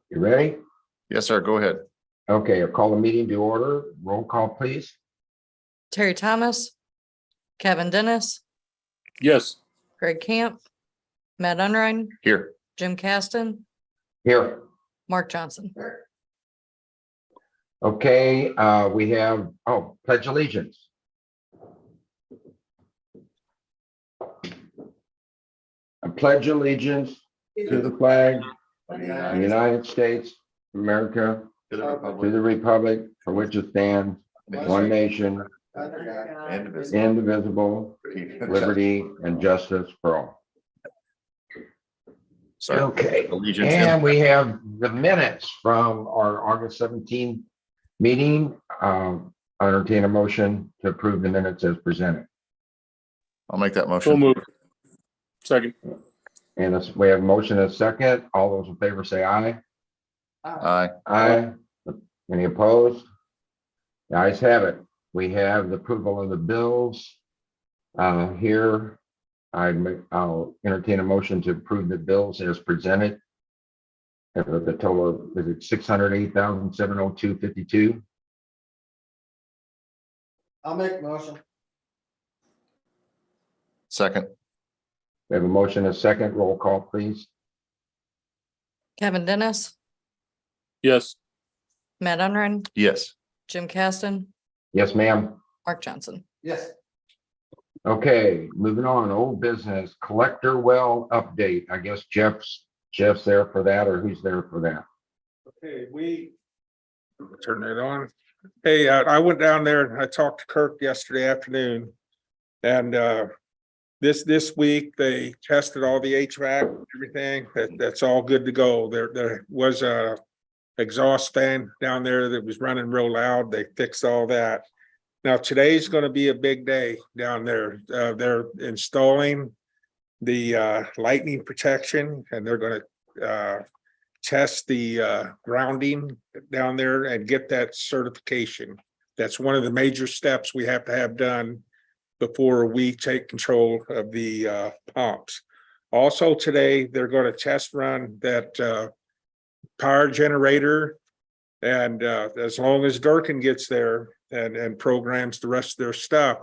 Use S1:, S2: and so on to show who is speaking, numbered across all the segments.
S1: You ready?
S2: Yes, sir. Go ahead.
S1: Okay, I'll call the meeting to order. Roll call, please.
S3: Terry Thomas, Kevin Dennis,
S4: Yes.
S3: Greg Camp, Matt Unrein,
S2: Here.
S3: Jim Caston,
S1: Here.
S3: Mark Johnson.
S1: Okay, we have, pledge allegiance. I pledge allegiance to the flag of the United States of America,
S2: To the
S1: to the republic for which it stands, one nation, indivisible, liberty and justice for all.
S2: Sorry.
S1: Okay,
S2: Allegiance.
S1: and we have the minutes from our August 17th meeting. I entertain a motion to approve the minutes as presented.
S2: I'll make that
S4: So
S2: motion.
S4: move. Second.
S1: And we have a motion and a second. All those in favor say aye.
S2: Aye.
S1: Aye. Any opposed? The ayes have it. We have the approval of the bills. Here, I'll entertain a motion to approve the bills as presented. The total, is it 608,702.52?
S5: I'll make a motion.
S2: Second.
S1: We have a motion and a second. Roll call, please.
S3: Kevin Dennis,
S4: Yes.
S3: Matt Unrein,
S2: Yes.
S3: Jim Caston,
S1: Yes, ma'am.
S3: Mark Johnson.
S5: Yes.
S1: Okay, moving on, old business, collector well update. I guess Jeff's there for that, or who's there for that?
S4: Okay, turn that on. Hey, I went down there and I talked to Kirk yesterday afternoon. And this week they tested all the HVAC, everything. That's all good to go. There was a exhaust fan down there that was running real loud. They fixed all that. Now today's going to be a big day down there. They're installing the lightning protection, and they're going to test the grounding down there and get that certification. That's one of the major steps we have to have done before we take control of the pumps. Also today, they're going to test run that power generator. And as long as Durkin gets there and programs the rest of their stuff,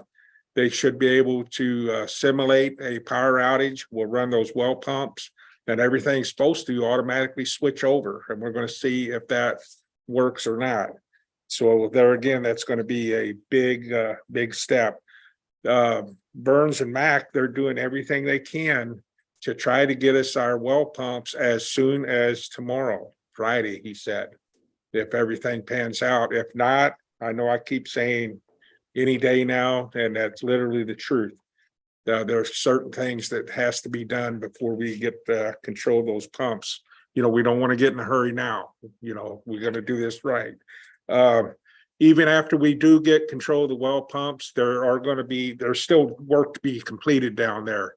S4: they should be able to simulate a power outage. We'll run those well pumps, and everything's supposed to automatically switch over. And we're going to see if that works or not. So there again, that's going to be a big step. Burns and Mac, they're doing everything they can to try to get us our well pumps as soon as tomorrow, Friday, he said, if everything pans out. If not, I know I keep saying any day now, and that's literally the truth. There are certain things that has to be done before we get control of those pumps. We don't want to get in a hurry now. We're going to do this right. Even after we do get control of the well pumps, there's still work to be completed down there.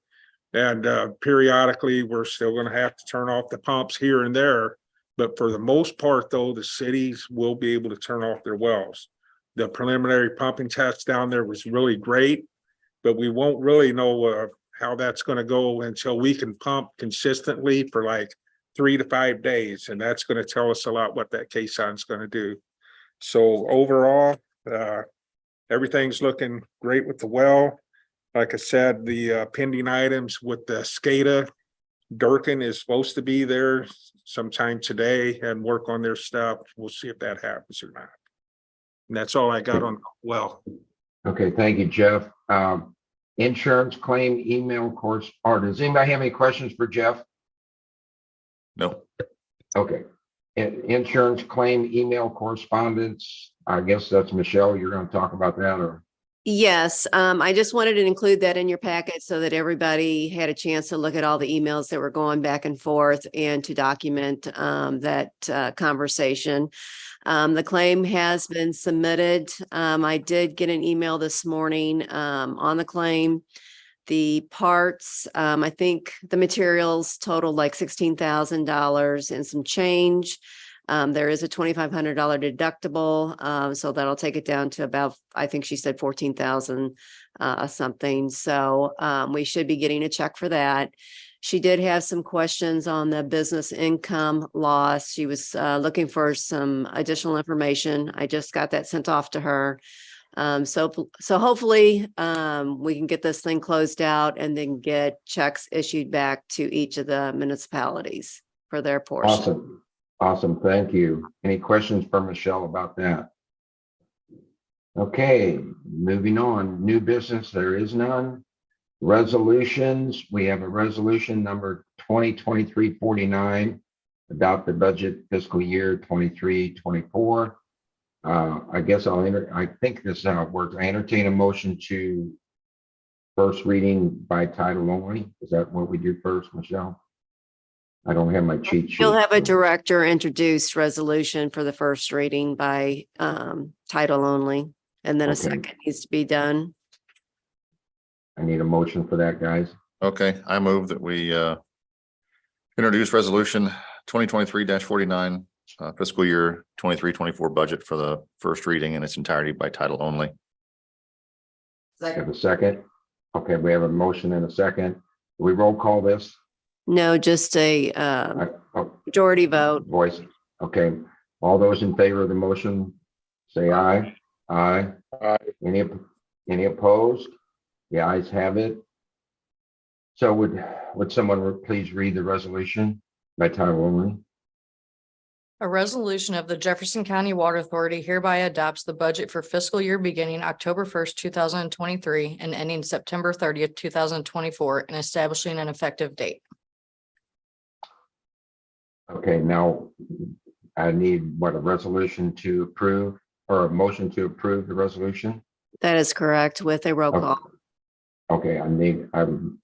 S4: And periodically, we're still going to have to turn off the pumps here and there. But for the most part, though, the cities will be able to turn off their wells. The preliminary pumping test down there was really great, but we won't really know how that's going to go until we can pump consistently for like 3 to 5 days. And that's going to tell us a lot what that caisson is going to do. So overall, everything's looking great with the well. Like I said, the pending items with the SCADA, Durkin is supposed to be there sometime today and work on their stuff. We'll see if that happens or not. And that's all I got on well.
S1: Okay, thank you, Jeff. Insurance claim email course, or does anybody have any questions for Jeff?
S2: No.
S1: Okay. Insurance claim email correspondence. I guess that's Michelle. You're going to talk about that, or?
S6: Yes, I just wanted to include that in your packet so that everybody had a chance to look at all the emails that were going back and forth and to document that conversation. The claim has been submitted. I did get an email this morning on the claim. The parts, I think the materials totaled like $16,000 and some change. There is a $2,500 deductible, so that'll take it down to about, I think she said 14,000 something. So we should be getting a check for that. She did have some questions on the business income loss. She was looking for some additional information. I just got that sent off to her. So hopefully we can get this thing closed out and then get checks issued back to each of the municipalities for their portion.
S1: Awesome. Awesome. Thank you. Any questions for Michelle about that? Okay, moving on. New business, there is none. Resolutions, we have a resolution number 2023-49, adopt the budget fiscal year 23-24. I guess I think this is how it works. I entertain a motion to first reading by title only. Is that what we do first, Michelle? I don't have my cheat sheet.
S6: You'll have a director introduced resolution for the first reading by title only, and then a
S1: Okay.
S6: second needs to be done.
S1: I need a motion for that, guys.
S2: Okay, I move that we introduce resolution 2023-49 fiscal year 23-24 budget for the first reading in its entirety by title only.
S1: Have a second? Okay, we have a motion and a second. We roll call this?
S6: No, just a majority vote.
S1: Voice. Okay, all those in favor of the motion, say aye. Aye.
S4: Aye.
S1: Any opposed? The ayes have it. So would someone please read the resolution by title only?
S3: A resolution of the Jefferson County Water Authority hereby adopts the budget for fiscal year beginning October 1st, 2023 and ending September 30th, 2024, and establishing an effective date.
S1: Okay, now I need a resolution to approve or a motion to approve the resolution?
S6: That is correct with a roll
S1: Okay.
S6: call.
S1: Okay, I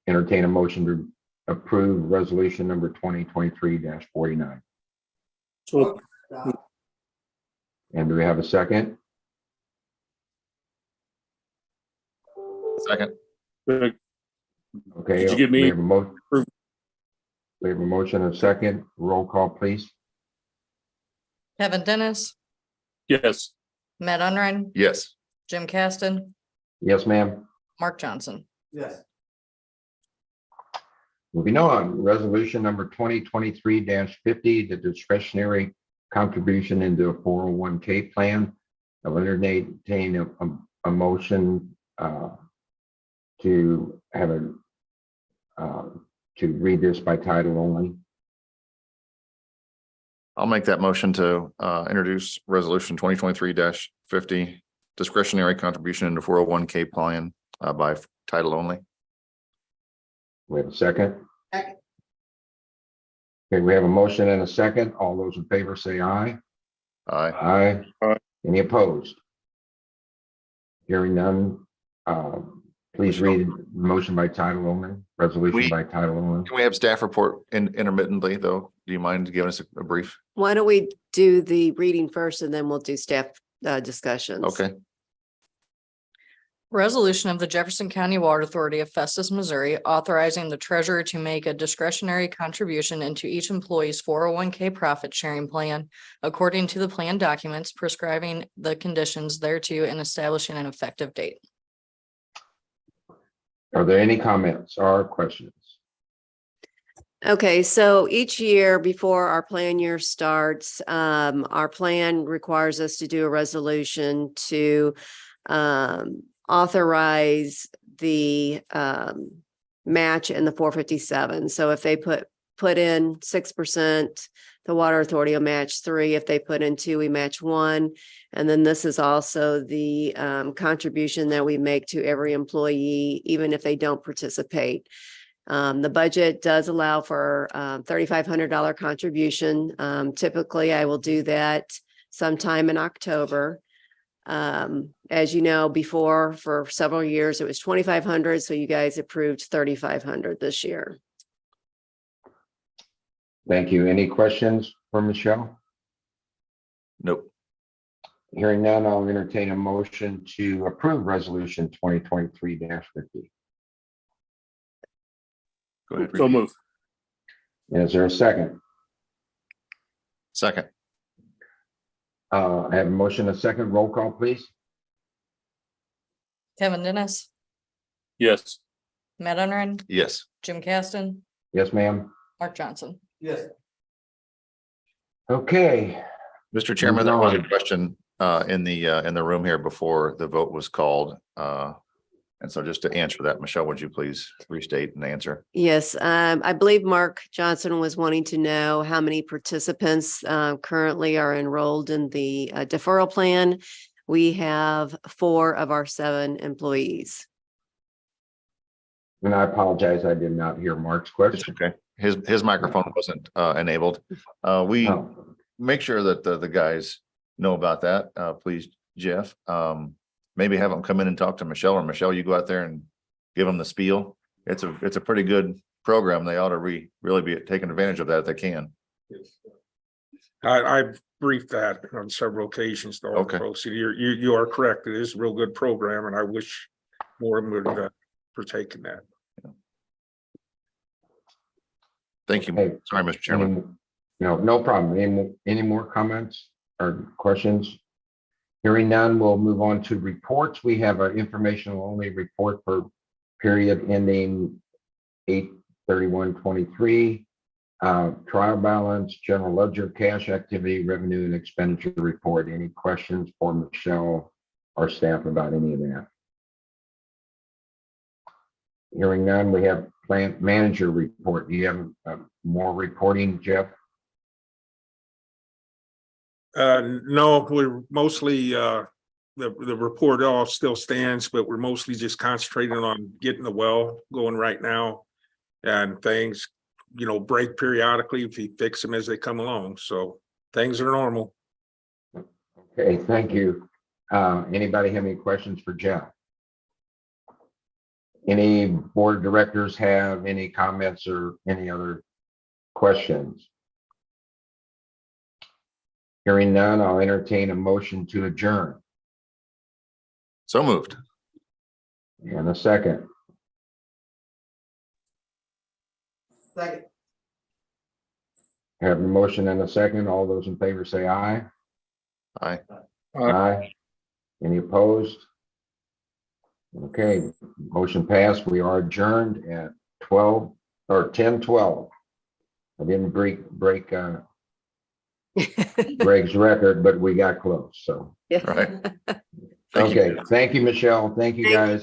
S1: entertain a motion to approve resolution number 2023-49.
S5: So,
S1: And do we have a second?
S2: Second,
S5: Greg,
S1: Okay.
S5: Did you give me-
S1: We have a motion and a second. Roll call, please.
S3: Kevin Dennis,
S5: yes,
S3: Matt Unrein,
S2: yes.
S3: Jim Caston,
S1: Yes, ma'am.
S3: Mark Johnson.
S5: yes,
S1: Moving on, resolution number 2023-50, the discretionary contribution into a 401k plan. I'll entertain a motion to have to read this by title only.
S2: I'll make that motion to introduce resolution 2023-50 discretionary contribution into 401k plan by title only.
S1: We have a second. Okay, we have a motion and a second. All those in favor say aye.
S2: Aye.
S1: Aye.
S4: Aye.
S1: Any opposed? Hearing none. Please read the motion by title only, resolution by title only.
S2: Can we have staff report intermittently, though? Do you mind giving us a brief?
S6: Why don't we do the reading first and then we'll do staff discussions?
S2: Okay,
S3: Resolution of the Jefferson County Water Authority of Festus, Missouri, authorizing the treasurer to make a discretionary contribution into each employee's 401k profit sharing plan according to the plan documents, prescribing the conditions thereto and establishing an effective date.
S1: Are there any comments or questions?
S6: Okay, so each year before our plan year starts, our plan requires us to do a resolution to authorize the match in the 457. So if they put in 6%, the Water Authority will match 3. If they put in 2, we match 1. And then this is also the contribution that we make to every employee, even if they don't participate. The budget does allow for $3,500 contribution. Typically, I will do that sometime in October. As you know, before for several years, it was 2,500. So you guys approved 3,500 this year.
S1: Thank you. Any questions for Michelle?
S2: nope.
S1: Hearing none, I'll entertain a motion to approve resolution 2023-50.
S2: Go ahead.
S5: so move,
S1: Is there a second?
S2: Second,
S1: I have a motion, a second. Roll call, please.
S3: Kevin Dennis,
S5: yes,
S3: Matt Unrein,
S2: yes.
S3: Jim Caston,
S1: Yes, ma'am.
S3: Mark Johnson.
S4: Yes.
S1: Okay,
S2: Mr. Chairman, there
S1: Moving
S2: was a
S1: on.
S2: question in the room here before the vote was called. And so just to answer that, Michelle, would you please restate and answer?
S6: Yes, I believe Mark Johnson was wanting to know how many participants currently are enrolled in the deferral plan. We have 4 of our 7 employees.
S1: and I apologize, I did not hear Mark's
S2: It's
S1: question.
S2: okay. His microphone wasn't enabled. We
S1: Oh,
S2: make sure that the guys know about that. Please, Jeff. Maybe have them come in and talk to Michelle, or Michelle, you go out there and give them the spiel. It's a pretty good program. They ought to really be taking advantage of that if they can.
S4: I've briefed that on several occasions, though.
S2: Okay.
S4: So you are correct. It is a real good program, and I wish more would partake in that.
S2: Thank you.
S1: Hey,
S2: Sorry, Mr. Chairman.
S1: No problem. Any more comments or questions? Hearing none, we'll move on to reports. We have an informational only report for period ending 8/31/23. Trial balance, general ledger, cash activity, revenue and expenditure report. Any questions for Michelle or staff about any of that? Hearing none, we have plant manager report. Do you have more reporting, Jeff?
S4: No, we're mostly, the report all still stands, but we're mostly just concentrating on getting the well going right now. And things, break periodically if you fix them as they come along. So things are normal.
S1: Okay, thank you. Anybody have any questions for Jeff? Any board directors have any comments or any other questions? Hearing none, I'll entertain a motion to adjourn.
S2: So moved.
S1: And a second.
S4: Second.
S1: Have a motion and a second. All those in favor say aye.
S2: Aye.
S1: Aye. Any opposed? Okay, motion passed. We are adjourned at 12 or 10:12. I didn't break Greg's record, but we got close, so.
S6: Yeah.
S2: Right. Thank you.
S1: Okay, thank you, Michelle. Thank you,
S6: Thank
S1: guys.